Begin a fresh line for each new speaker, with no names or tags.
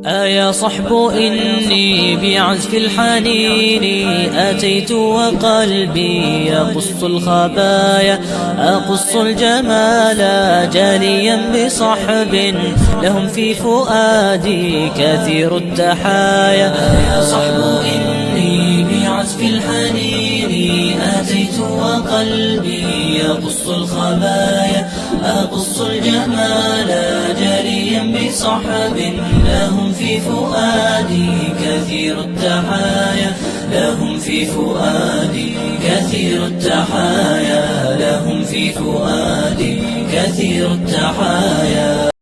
يا صحب إني بعزف الحنين أتيت وقلبي يقص الخبايا، أقص الجمال جاليا بصحب لهم في فؤادي كثير التحايا. يا صحب إني بعزف الحنين أتيت وقلبي يقص الخبايا، أقص الجمال جاليا بصحب لهم في فؤادي كثير التحايا، لهم في فؤادي كثير التحايا، لهم في فؤادي كثير التحايا.